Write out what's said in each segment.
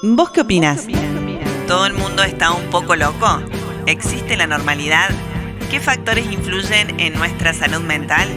¿Vos qué opinás? ¿Todo el mundo está un poco loco? ¿Existe la normalidad? ¿Qué factores influyen en nuestra salud mental?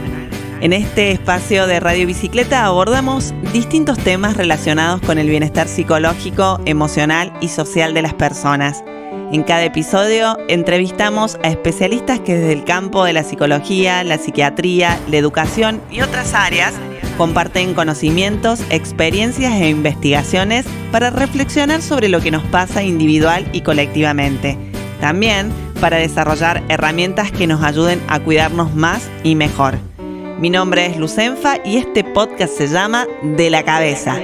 En este espacio de Radio Bicicleta abordamos distintos temas relacionados con el bienestar psicológico, emocional y social de las personas. En cada episodio entrevistamos a especialistas que desde el campo de la psicología, la psiquiatría, la educación y otras áreas comparten conocimientos, experiencias e investigaciones para reflexionar sobre lo que nos pasa individual y colectivamente. También para desarrollar herramientas que nos ayuden a cuidarnos más y mejor. Mi nombre es Lucenfa y este podcast se llama De la Cabeza.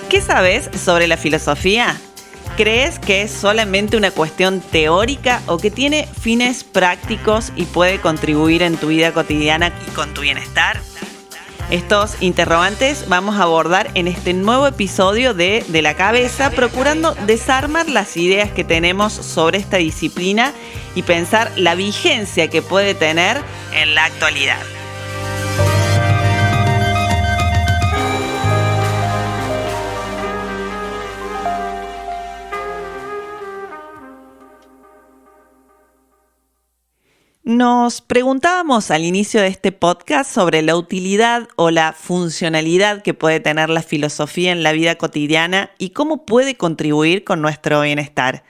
¿Qué sabes sobre la filosofía? ¿Crees que es solamente una cuestión teórica o que tiene fines prácticos y puede contribuir en tu vida cotidiana y con tu bienestar? Estos interrogantes vamos a abordar en este nuevo episodio de la Cabeza, procurando desarmar las ideas que tenemos sobre esta disciplina y pensar la vigencia que puede tener en la actualidad. Nos preguntábamos al inicio de este podcast sobre la utilidad o la funcionalidad que puede tener la filosofía en la vida cotidiana y cómo puede contribuir con nuestro bienestar.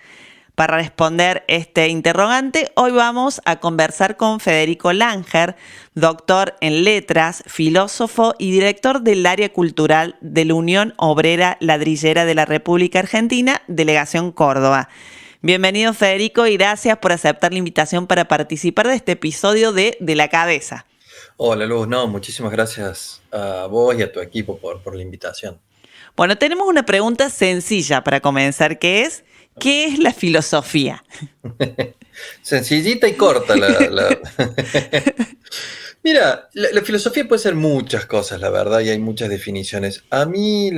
Para responder este interrogante, hoy vamos a conversar con Federico Langer, doctor en letras, filósofo y director del área cultural de la Unión Obrera Ladrillera de la República Argentina, Delegación Córdoba. Bienvenido, Federico, y gracias por aceptar la invitación para participar de este episodio de la Cabeza. Hola, Luz. No, muchísimas gracias a vos y a tu equipo por la invitación. Bueno, tenemos una pregunta sencilla para comenzar, que es, ¿qué es la filosofía? Sencillita y corta. Mira, la filosofía puede ser muchas cosas, la verdad, y hay muchas definiciones. A mí,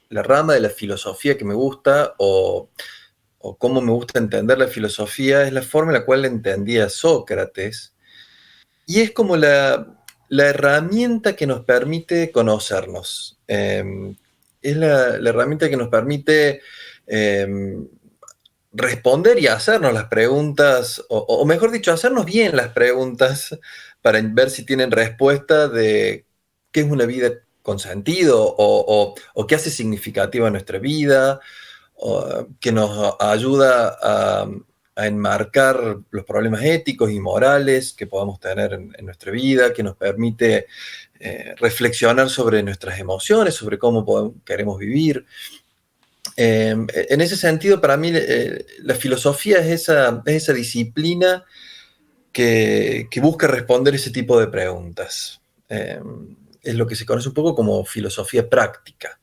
la rama de la filosofía que me gusta, o cómo me gusta entender la filosofía, es la forma en la cual entendía Sócrates, y es como la herramienta que nos permite conocernos. Es la herramienta que nos permite responder y hacernos las preguntas, o mejor dicho, hacernos bien las preguntas para ver si tienen respuesta de qué es una vida con sentido o qué hace significativa nuestra vida, que nos ayuda a enmarcar los problemas éticos y morales que podamos tener en nuestra vida, que nos permite reflexionar sobre nuestras emociones, sobre cómo queremos vivir. En ese sentido, para mí, la filosofía es esa disciplina que busca responder ese tipo de preguntas. Es lo que se conoce un poco como filosofía práctica,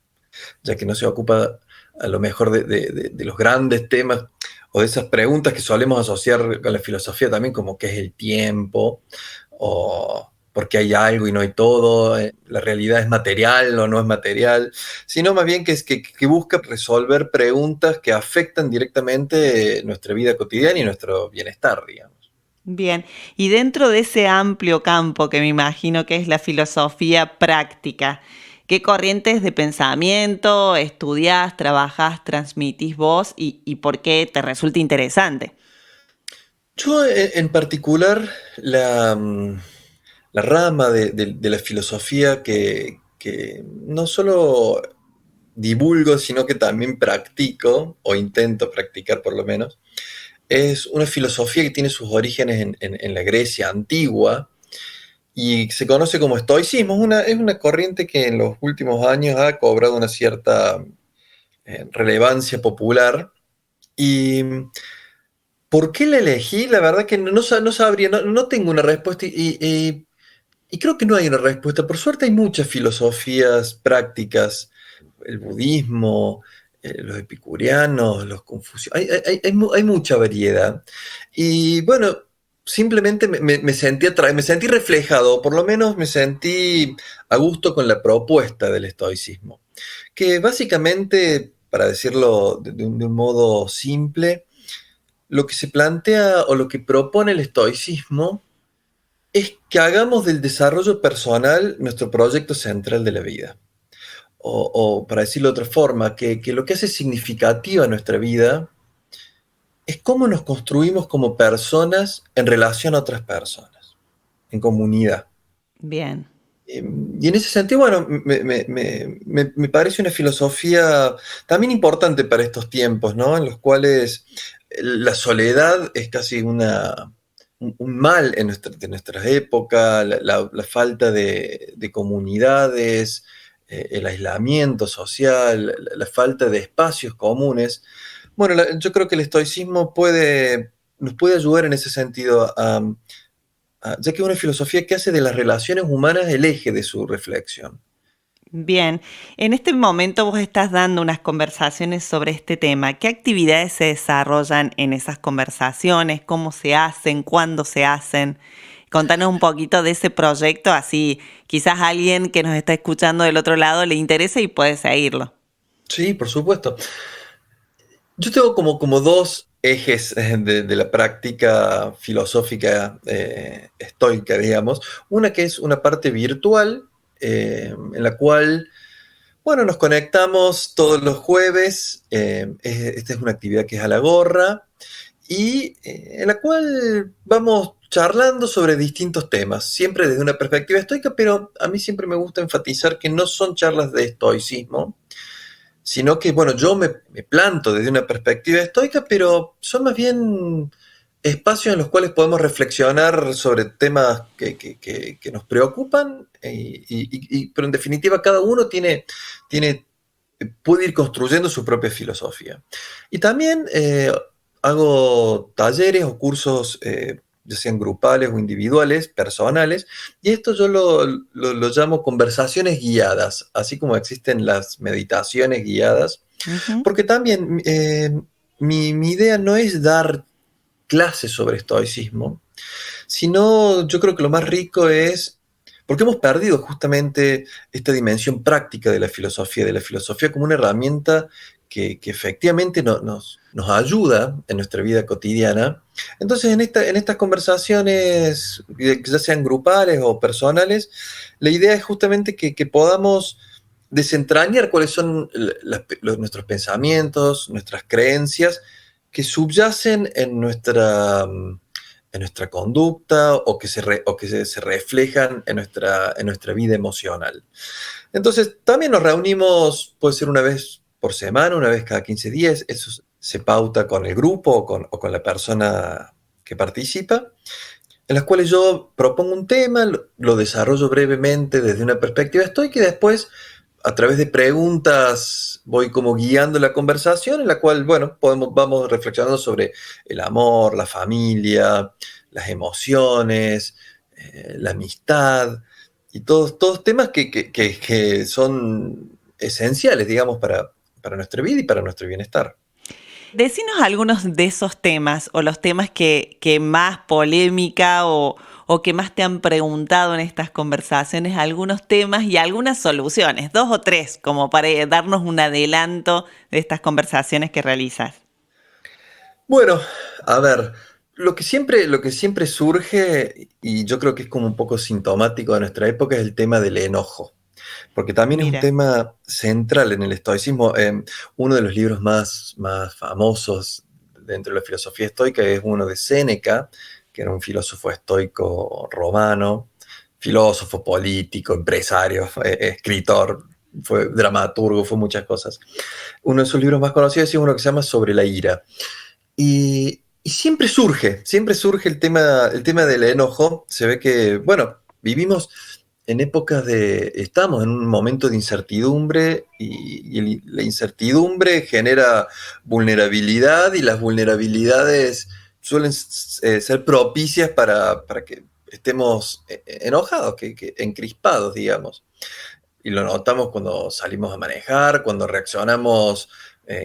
ya que no se ocupa a lo mejor de los grandes temas o de esas preguntas que solemos asociar con la filosofía también, como qué es el tiempo, o por qué hay algo y no hay todo, la realidad es material o no es material, sino más bien que busca resolver preguntas que afectan directamente nuestra vida cotidiana y nuestro bienestar, digamos. Bien, y dentro de ese amplio campo que me imagino que es la filosofía práctica, ¿qué corrientes de pensamiento estudiás, trabajás, transmitís vos y por qué te resulta interesante? Yo, en particular, la rama de la filosofía que no solo divulgo, sino que también practico, o intento practicar por lo menos, es una filosofía que tiene sus orígenes en la Grecia antigua, y se conoce como estoicismo. Es una corriente que en los últimos años ha cobrado una cierta relevancia popular. ¿Y por qué la elegí? La verdad que no sabría, no tengo una respuesta, y creo que no hay una respuesta. Por suerte hay muchas filosofías prácticas, el budismo, los epicureanos, los confucianos, hay mucha variedad. Y bueno, simplemente me sentí reflejado, o por lo menos me sentí a gusto con la propuesta del estoicismo, que básicamente, para decirlo de un modo simple, lo que se plantea o lo que propone el estoicismo es que hagamos del desarrollo personal nuestro proyecto central de la vida. O para decirlo de otra forma, que lo que hace significativa nuestra vida es cómo nos construimos como personas en relación a otras personas, en comunidad. Bien. Y en ese sentido, bueno, me parece una filosofía también importante para estos tiempos, ¿no? En los cuales la soledad es casi un mal de nuestras épocas, la falta de comunidades, el aislamiento social, la falta de espacios comunes. Bueno, yo creo que el estoicismo nos puede ayudar en ese sentido ya que es una filosofía que hace de las relaciones humanas el eje de su reflexión. Bien, en este momento vos estás dando unas conversaciones sobre este tema. ¿Qué actividades se desarrollan en esas conversaciones? ¿Cómo se hacen? ¿Cuándo se hacen? Contanos un poquito de ese proyecto, así quizás alguien que nos está escuchando del otro lado le interese y puede seguirlo. Sí, por supuesto. Yo tengo como dos ejes de la práctica filosófica estoica, digamos. Una que es una parte virtual, en la cual, bueno, nos conectamos todos los jueves. Esta es una actividad que es a la gorra y en la cual vamos charlando sobre distintos temas, siempre desde una perspectiva estoica, pero a mí siempre me gusta enfatizar que no son charlas de estoicismo, sino que, bueno, yo me planto desde una perspectiva estoica, pero son más bien espacios en los cuales podemos reflexionar sobre temas que nos preocupan, pero en definitiva cada uno puede ir construyendo su propia filosofía. Y también hago talleres o cursos, ya sean grupales o individuales, personales, y esto yo lo llamo conversaciones guiadas, así como existen las meditaciones guiadas, Ujú. porque también mi idea no es dar clases sobre estoicismo, sino yo creo que lo más rico es, porque hemos perdido justamente esta dimensión práctica de la filosofía como una herramienta que efectivamente nos ayuda en nuestra vida cotidiana. Entonces, en estas conversaciones, ya sean grupales o personales, la idea es justamente que podamos desentrañar cuáles son nuestros pensamientos, nuestras creencias que subyacen en nuestra conducta o que se reflejan en nuestra vida emocional. Entonces, también nos reunimos, puede ser una vez por semana, una vez cada 15 días, eso se pauta con el grupo o con la persona que participa, en las cuales yo propongo un tema, lo desarrollo brevemente desde una perspectiva estoica y después a través de preguntas voy como guiando la conversación en la cual, bueno, vamos reflexionando sobre el amor, la familia, las emociones, la amistad y todos temas que son esenciales, digamos, para nuestra vida y para nuestro bienestar. Decinos algunos de esos temas o los temas que más polémica o que más te han preguntado en estas conversaciones, algunos temas y algunas soluciones, 2 o 3, como para darnos un adelanto de estas conversaciones que realizas. Bueno, a ver, lo que siempre surge, y yo creo que es como un poco sintomático de nuestra época, es el tema del enojo, porque también es un Mira. tema central en el estoicismo. Uno de los libros más famosos dentro de la filosofía estoica es uno de Séneca, que era un filósofo estoico romano, filósofo político, empresario, escritor, fue dramaturgo, fue muchas cosas. Uno de sus libros más conocidos es uno que se llama Sobre la ira. Y siempre surge el tema del enojo. Se ve que, bueno, vivimos en estamos en un momento de incertidumbre y la incertidumbre genera vulnerabilidad y las vulnerabilidades suelen ser propicias para que estemos enojados, encrispados, digamos. Y lo notamos cuando salimos a manejar, cuando reaccionamos,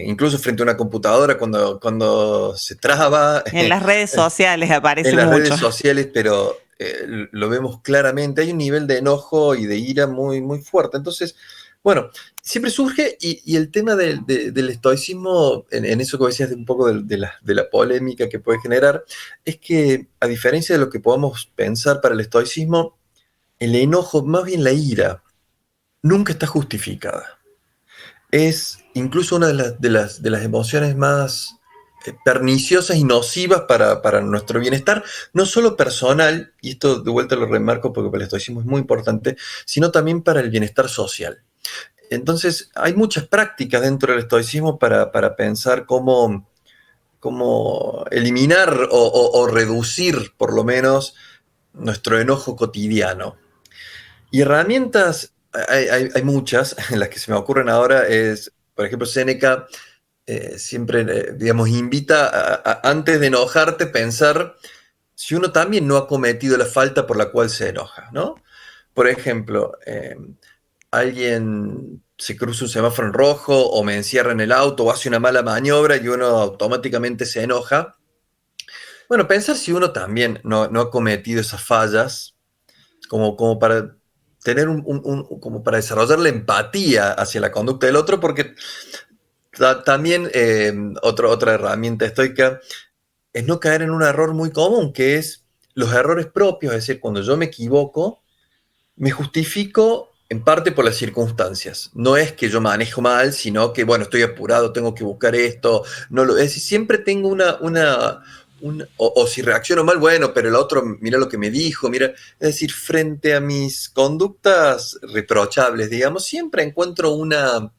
incluso frente a una computadora, cuando se traba, En las redes sociales en aparece las redes mucho. sociales, pero lo vemos claramente. Hay un nivel de enojo y de ira muy, muy fuerte. Entonces, Bueno, siempre surge y el tema del estoicismo, en eso que decías de un poco de la polémica que puede generar, es que a diferencia de lo que podamos pensar para el estoicismo, el enojo, más bien la ira, nunca está justificada. Es incluso una de las emociones más perniciosas y nocivas para nuestro bienestar, no solo personal, y esto de vuelta lo remarco porque para el estoicismo es muy importante, sino también para el bienestar social. Entonces, hay muchas prácticas dentro del estoicismo para pensar cómo eliminar o reducir, por lo menos, nuestro enojo cotidiano. Y herramientas, hay muchas, en las que se me ocurren ahora es, por ejemplo, Séneca siempre, digamos, invita antes de enojarte, pensar si uno también no ha cometido la falta por la cual se enoja, ¿no? Por ejemplo, alguien se cruza un semáforo en rojo o me encierra en el auto o hace una mala maniobra y uno automáticamente se enoja. Bueno, pensar si uno también no ha cometido esas fallas como para tener como para desarrollar la empatía hacia la conducta del otro, porque también otra herramienta estoica es no caer en un error muy común, que es los errores propios, es decir, cuando yo me equivoco, me justifico en parte por las circunstancias. No es que yo manejo mal, sino que, bueno, estoy apurado, tengo que buscar esto. No es decir, siempre tengo o si reacciono mal, bueno, pero el otro, mira lo que me dijo, mira. Es decir, frente a mis conductas reprochables, digamos, siempre encuentro una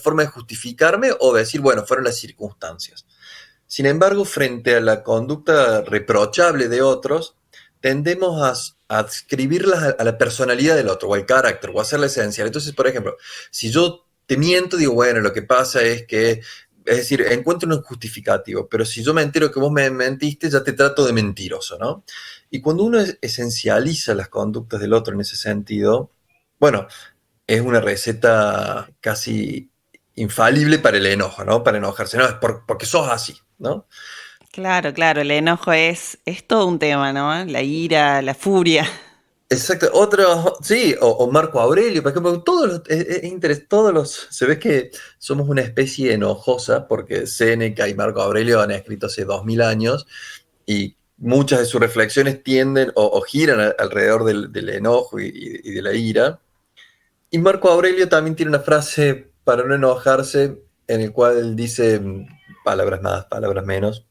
forma de justificarme o de decir, bueno, fueron las circunstancias. Sin embargo, frente a la conducta reprochable de otros, tendemos a adscribirlas a la personalidad del otro, o al carácter, o a hacerla esencial. Entonces, por ejemplo, si yo te miento, digo, bueno, lo que pasa es que, es decir, encuentro un justificativo, pero si yo me entero que vos me mentiste, ya te trato de mentiroso, ¿no? Y cuando uno esencializa las conductas del otro en ese sentido, bueno, es una receta casi infalible para el enojo, ¿no? Para enojarse, no, es porque sos así, ¿no? Claro, claro, el enojo es todo un tema, ¿no? La ira, la furia. Exacto, otro, sí, o Marco Aurelio, por ejemplo, se ve que somos una especie enojosa, porque Séneca y Marco Aurelio han escrito hace 2000 años, y muchas de sus reflexiones tienden o giran alrededor del enojo y de la ira. Y Marco Aurelio también tiene una frase para no enojarse, en el cual él dice, palabras más, palabras menos,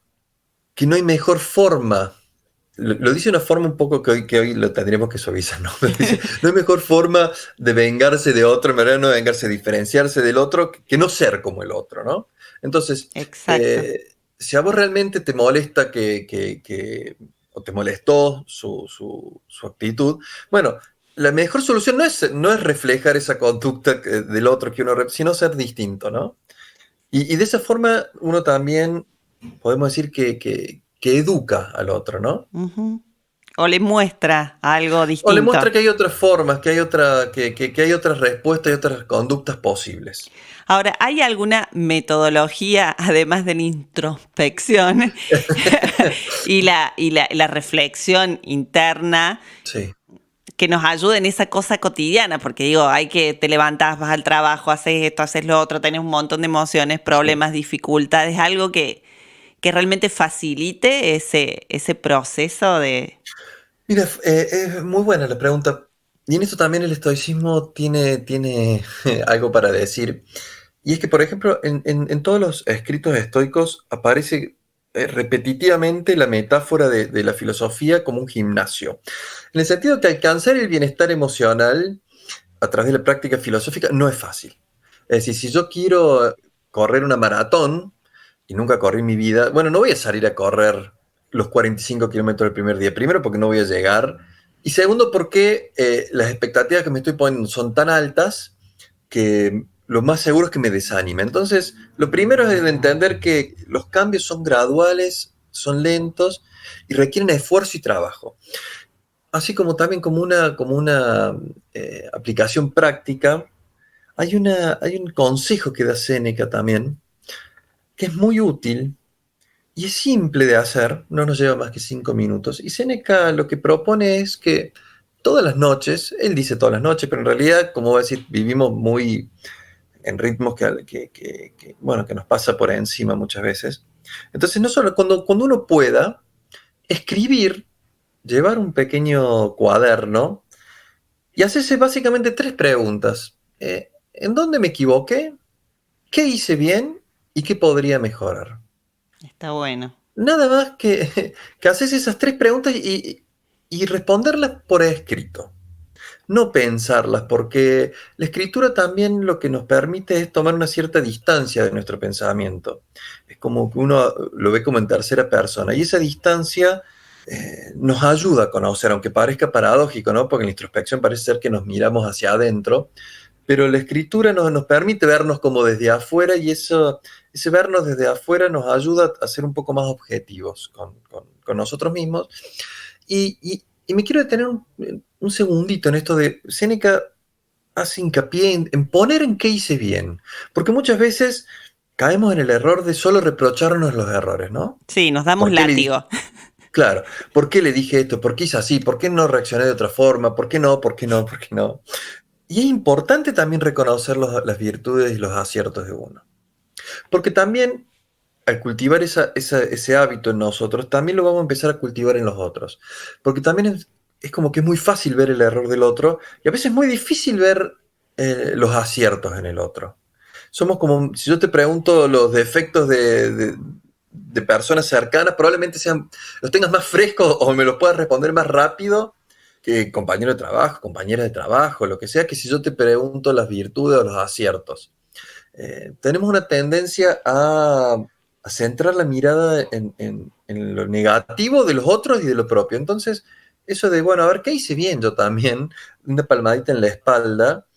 que no hay mejor forma. Lo dice de una forma un poco que hoy lo tendríamos que suavizar, ¿no? Dice, no hay mejor forma de vengarse de otro, en verdad no de vengarse, diferenciarse del otro, que no ser como el otro, ¿no? Entonces, Exacto. si a vos realmente te molesta o te molestó su actitud, bueno, la mejor solución no es reflejar esa conducta del otro que uno, sino ser distinto, ¿no? Y de esa forma uno también podemos decir que educa al otro, ¿no? Ujú. O le muestra algo O le distinto. muestra que hay otras formas, que hay otras respuestas y otras conductas posibles. Ahora, ¿hay alguna metodología, además de la introspección y la reflexión interna, Sí. que nos ayude en esa cosa cotidiana? Porque digo, te levantas, vas al trabajo, haces esto, haces lo otro, tenés un montón de emociones, Sí. problemas, dificultades, algo que realmente facilite ese proceso de... Mira, es muy buena la pregunta. Y en eso también el estoicismo tiene algo para decir. Y es que, por ejemplo, en todos los escritos estoicos aparece repetitivamente la metáfora de la filosofía como un gimnasio. En el sentido que alcanzar el bienestar emocional a través de la práctica filosófica no es fácil. Es decir, si yo quiero correr una maratón y nunca corrí en mi vida, bueno, no voy a salir a correr los 45 kilómetros el primer día. Primero, porque no voy a llegar. Y segundo, porque las expectativas que me estoy poniendo son tan altas que lo más seguro es que me desanime. Entonces, lo primero es entender que los cambios son graduales, son lentos y requieren esfuerzo y trabajo. Así como también como una aplicación práctica, hay un consejo que da Séneca también, que es muy útil y es simple de hacer, no nos lleva más que 5 minutos. Y Séneca lo que propone es que todas las noches, él dice todas las noches, pero en realidad, como voy a decir, vivimos muy en ritmos bueno, que nos pasa por encima muchas veces. Entonces, no solo cuando uno pueda escribir, llevar un pequeño cuaderno y hacerse básicamente 3 preguntas. ¿En dónde me equivoqué? ¿Qué hice bien? ¿Y qué podría mejorar? Está bueno. Nada más que haces esas 3 preguntas y responderlas por escrito. No pensarlas, porque la escritura también lo que nos permite es tomar una cierta distancia de nuestro pensamiento. Es como que uno lo ve como en tercera persona y esa distancia nos ayuda a conocer, aunque parezca paradójico, ¿no? Porque en la introspección parece ser que nos miramos hacia adentro, pero la escritura nos permite vernos como desde afuera y ese vernos desde afuera nos ayuda a ser un poco más objetivos con nosotros mismos. Y me quiero detener un segundito en esto de Séneca hace hincapié en poner en qué hice bien, porque muchas veces caemos en el error de solo reprocharnos los errores, ¿no? Sí, nos damos ¿Por qué le dije? látigo. Claro, ¿por qué le dije esto? ¿Por qué hice así? ¿Por qué no reaccioné de otra forma? ¿Por qué no? ¿Por qué no? ¿Por qué no? Y es importante también reconocer las virtudes y los aciertos de uno, porque también al cultivar ese hábito en nosotros, también lo vamos a empezar a cultivar en los otros. Porque también es como que es muy fácil ver el error del otro y a veces es muy difícil ver los aciertos en el otro. Somos como, si yo te pregunto los defectos de personas cercanas, probablemente los tengas más frescos o me los puedas responder más rápido que compañero de trabajo, compañera de trabajo, lo que sea, que si yo te pregunto las virtudes o los aciertos. Tenemos una tendencia a centrar la mirada en lo negativo de los otros y de lo propio. Entonces, eso de, bueno, a ver, ¿qué hice bien yo también? Una palmadita en la espalda,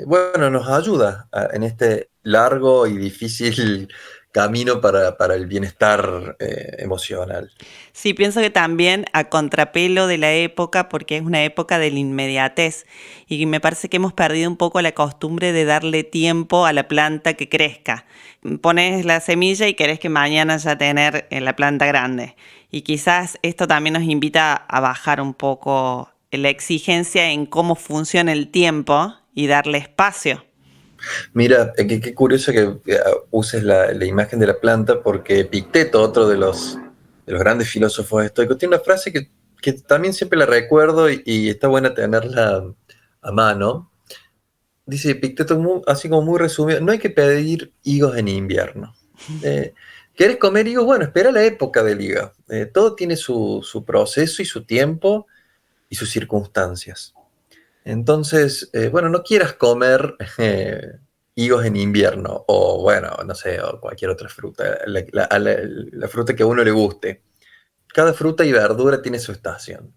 bueno, nos ayuda en este largo y difícil camino para el bienestar emocional. Sí, pienso que también a contrapelo de la época, porque es una época de la inmediatez y me parece que hemos perdido un poco la costumbre de darle tiempo a la planta que crezca. Pones la semilla y querés que mañana ya tener la planta grande. Y quizás esto también nos invita a bajar un poco la exigencia en cómo funciona el tiempo y darle espacio. Mira, qué curioso que uses la imagen de la planta, porque Epicteto, otro de los grandes filósofos estoicos, tiene una frase que también siempre la recuerdo y está buena tenerla a mano. Dice Epicteto, así como muy resumido, no hay que pedir higos en invierno. Eh, ¿Quieres comer higos? Bueno, espera la época del higo. Todo tiene su proceso y su tiempo y sus circunstancias. Entonces, bueno, no quieras comer higos en invierno o, bueno, no sé, o cualquier otra fruta, la fruta que a uno le guste. Cada fruta y verdura tiene su estación.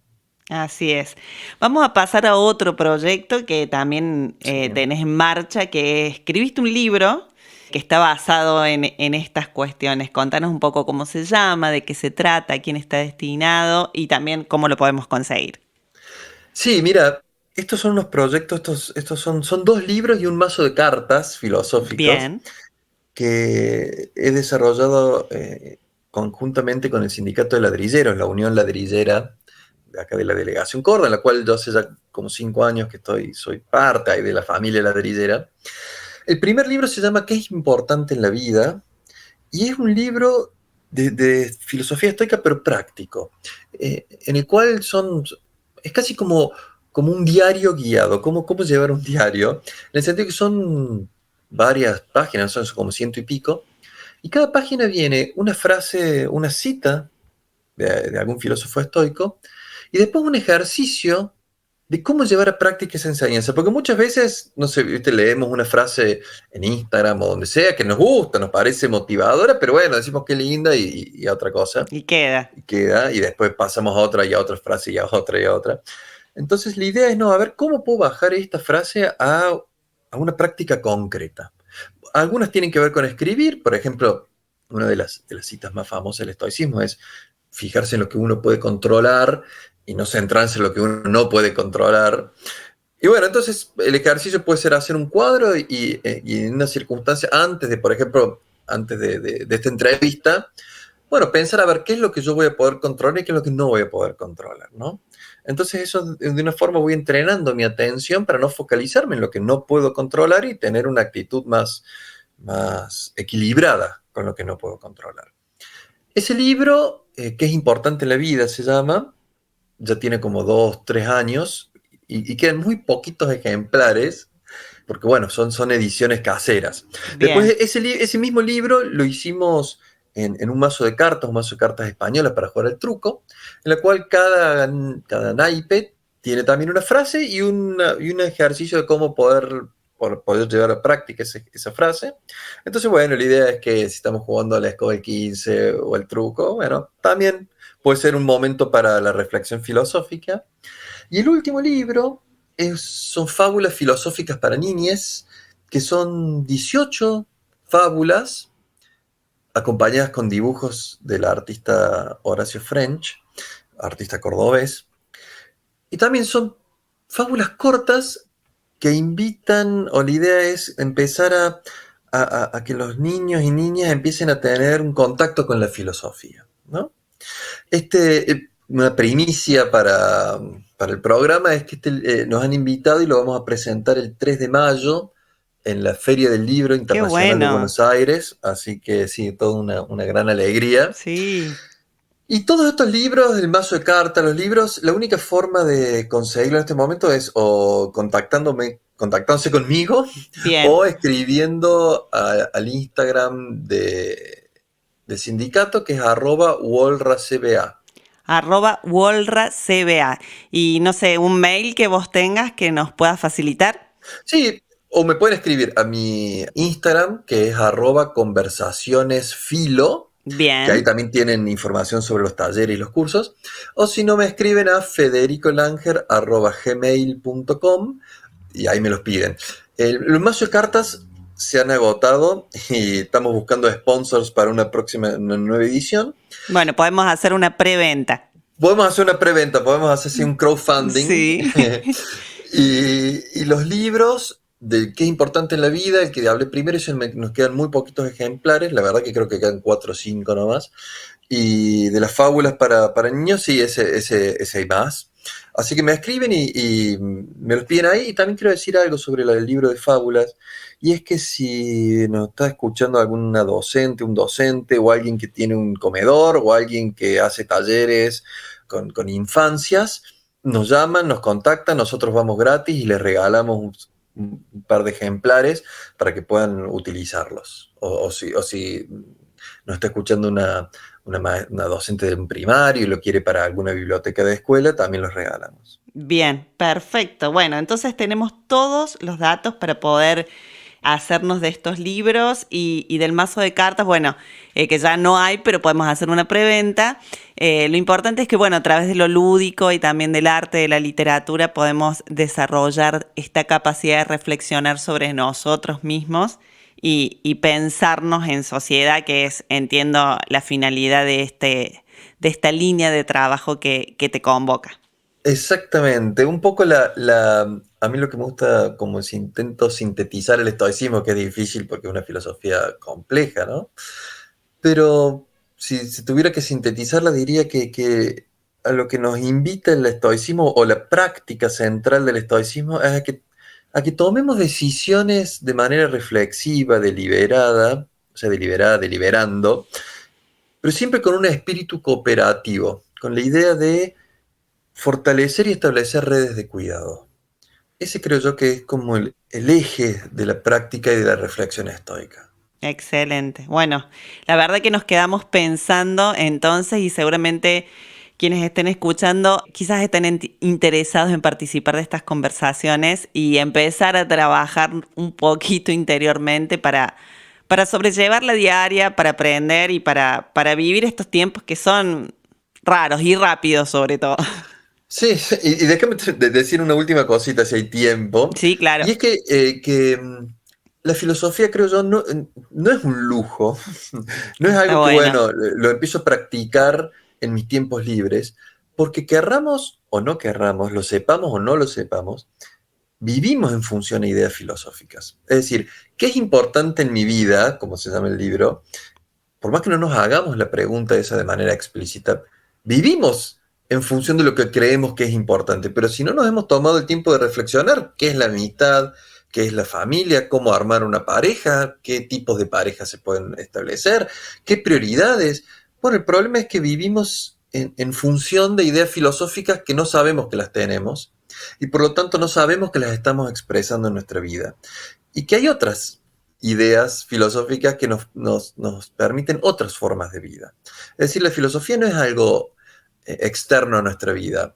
Así es. Vamos a pasar a otro proyecto que también Sí. tenés en marcha, que escribiste un libro que está basado en estas cuestiones. Contanos un poco cómo se llama, de qué se trata, a quién está destinado y también cómo lo podemos conseguir. Sí, mira, estos son unos proyectos, estos son 2 libros y un mazo de cartas filosóficos Bien, que he desarrollado conjuntamente con el Sindicato de Ladrilleros, la Unión Ladrillera de acá de la Delegación Córdoba, en la cual yo hace ya como 5 años que soy parte ahí de la familia ladrillera. El primer libro se llama ¿Qué es importante en la vida? Y es un libro de filosofía estoica, pero práctico, en el cual es casi como un diario guiado, cómo llevar un diario, en el sentido que son varias páginas, son como ciento y pico, y cada página viene una frase, una cita de algún filósofo estoico, y después un ejercicio de cómo llevar a práctica esa enseñanza. Porque muchas veces, no sé, ¿viste? Leemos una frase en Instagram o donde sea que nos gusta, nos parece motivadora, pero bueno, decimos qué linda y a otra cosa. y queda. Y queda, y después pasamos a otra y a otra frase y a otra y a otra. Entonces la idea es, no, a ver, ¿cómo puedo bajar esta frase a una práctica concreta? Algunas tienen que ver con escribir, por ejemplo, una de las citas más famosas del estoicismo es fijarse en lo que uno puede controlar y no centrarse en lo que uno no puede controlar. Y bueno, entonces el ejercicio puede ser hacer un cuadro y en una circunstancia antes de, por ejemplo, antes de esta entrevista, bueno, pensar a ver qué es lo que yo voy a poder controlar y qué es lo que no voy a poder controlar, ¿no? Entonces eso de una forma voy entrenando mi atención para no focalizarme en lo que no puedo controlar y tener una actitud más equilibrada con lo que no puedo controlar. Ese libro, que es importante en la vida, se llama, ya tiene como 2, 3 años y quedan muy poquitos ejemplares, porque bueno, son ediciones caseras. Bien. Después ese mismo libro lo hicimos en un mazo de cartas españolas para jugar al truco, en la cual cada naipe tiene también una frase y un ejercicio de cómo poder llevar a práctica esa frase. Entonces, bueno, la idea es que si estamos jugando a la escoba del 15 o el truco, bueno, también puede ser un momento para la reflexión filosófica. Y el último libro son fábulas filosóficas para niñes, que son 18 fábulas acompañadas con dibujos del artista Horacio French, artista cordobés. Y también son fábulas cortas que invitan, o la idea es empezar a que los niños y niñas empiecen a tener un contacto con la filosofía, ¿no? Una primicia para el programa es que nos han invitado y lo vamos a presentar el 3 de mayo en la Feria del Libro Qué Internacional de bueno. Buenos Aires, así que sí, toda una gran alegría. Sí. Y todos estos libros, el mazo de cartas, los libros, la única forma de conseguirlo en este momento es o contactándose conmigo Bien. o escribiendo al Instagram del sindicato, que es @wolracba. @WolraCBA. Y no sé, un mail que vos tengas que nos puedas facilitar. Sí, o me pueden escribir a mi Instagram, que es @conversacionesfilo, que ahí Bien. también tienen información sobre los talleres y los cursos, o si no me escriben a federicolanger@gmail.com y ahí me los piden. Los mazos de cartas se han agotado y estamos buscando sponsors para una nueva edición. Bueno, podemos hacer una preventa. Podemos hacer una preventa, podemos hacer así un crowdfunding. Sí. Y los libros, de qué es importante en la vida, el que hablé primero, nos quedan muy poquitos ejemplares, la verdad que creo que quedan 4 o 5 nomás. Y de las fábulas para niños, sí, ese hay más. Así que me escriben y me los piden ahí. Y también quiero decir algo sobre el libro de fábulas. Y es que si nos está escuchando alguna docente, un docente, o alguien que tiene un comedor, o alguien que hace talleres con infancias, nos llaman, nos contactan, nosotros vamos gratis y les regalamos un par de ejemplares para que puedan utilizarlos. O si nos está escuchando una docente de un primario y lo quiere para alguna biblioteca de escuela, también los regalamos. Bien, perfecto. Bueno, entonces tenemos todos los datos para poder hacernos de estos libros y del mazo de cartas, bueno, que ya no hay, pero podemos hacer una preventa. Lo importante es que, bueno, a través de lo lúdico y también del arte, de la literatura, podemos desarrollar esta capacidad de reflexionar sobre nosotros mismos y pensarnos en sociedad, que es, entiendo, la finalidad de esta línea de trabajo que te convoca. Exactamente, un poco a mí lo que me gusta como si intento sintetizar el estoicismo, que es difícil porque es una filosofía compleja, ¿no? Pero si tuviera que sintetizarla, diría que a lo que nos invita el estoicismo o la práctica central del estoicismo es a que tomemos decisiones de manera reflexiva, deliberada, o sea, deliberando, pero siempre con un espíritu cooperativo, con la idea de fortalecer y establecer redes de cuidado. Ese creo yo que es como el eje de la práctica y de la reflexión estoica. Excelente. Bueno, la verdad que nos quedamos pensando entonces y seguramente quienes estén escuchando quizás estén interesados en participar de estas conversaciones y empezar a trabajar un poquito interiormente para sobrellevar la diaria, para aprender y para vivir estos tiempos que son raros y rápidos sobre todo. Sí, y déjame decir una última cosita si hay tiempo. Sí, claro. Y es que la filosofía, creo yo, no es un lujo, no es Está algo que, bueno. bueno, lo empiezo a practicar en mis tiempos libres, porque querramos o no querramos, lo sepamos o no lo sepamos, vivimos en función a ideas filosóficas. Es decir, ¿qué es importante en mi vida, como se llama el libro? por más que no nos hagamos la pregunta esa de manera explícita, vivimos en función de lo que creemos que es importante, pero si no nos hemos tomado el tiempo de reflexionar qué es la amistad, qué es la familia, cómo armar una pareja, qué tipos de parejas se pueden establecer, qué prioridades. Bueno, el problema es que vivimos en función de ideas filosóficas que no sabemos que las tenemos y por lo tanto no sabemos que las estamos expresando en nuestra vida. Y que hay otras ideas filosóficas que nos permiten otras formas de vida. Es decir, la filosofía no es algo externo a nuestra vida.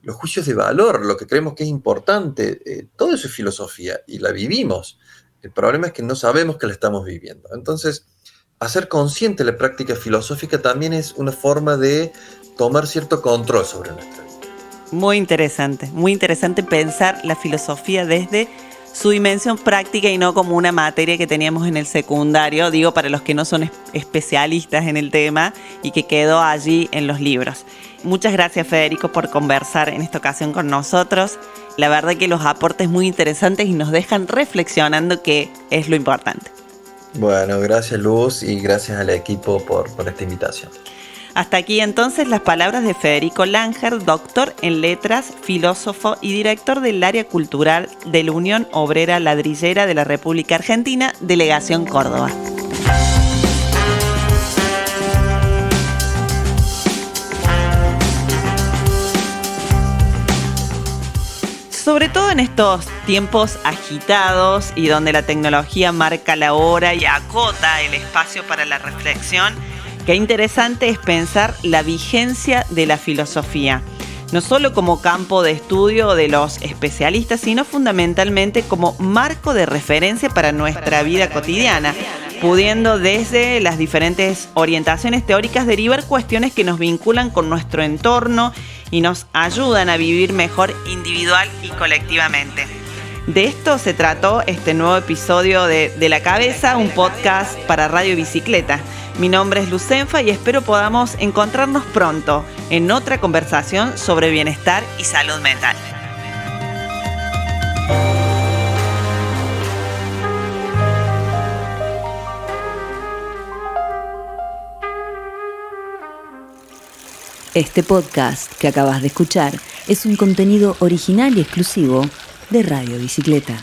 Los juicios de valor, lo que creemos que es importante, todo eso es filosofía y la vivimos. El problema es que no sabemos que la estamos viviendo. Entonces, hacer consciente la práctica filosófica también es una forma de tomar cierto control sobre nuestra vida. Muy interesante pensar la filosofía desde su dimensión práctica y no como una materia que teníamos en el secundario, digo para los que no son especialistas en el tema y que quedó allí en los libros. Muchas gracias, Federico, por conversar en esta ocasión con nosotros. La verdad que los aportes muy interesantes y nos dejan reflexionando, que es lo importante. Bueno, gracias Luz y gracias al equipo por esta invitación. Hasta aquí entonces las palabras de Federico Langer, doctor en letras, filósofo y director del área cultural de la Unión Obrera Ladrillera de la República Argentina, Delegación Córdoba. Sobre todo en estos tiempos agitados y donde la tecnología marca la hora y acota el espacio para la reflexión, qué interesante es pensar la vigencia de la filosofía, no solo como campo de estudio de los especialistas, sino fundamentalmente como marco de referencia para nuestra vida cotidiana, pudiendo desde las diferentes orientaciones teóricas derivar cuestiones que nos vinculan con nuestro entorno y nos ayudan a vivir mejor individual y colectivamente. De esto se trató este nuevo episodio de La Cabeza, un podcast para Radio Bicicleta. Mi nombre es Lucenfa y espero podamos encontrarnos pronto en otra conversación sobre bienestar y salud mental. Este podcast que acabas de escuchar es un contenido original y exclusivo de Radio Bicicleta.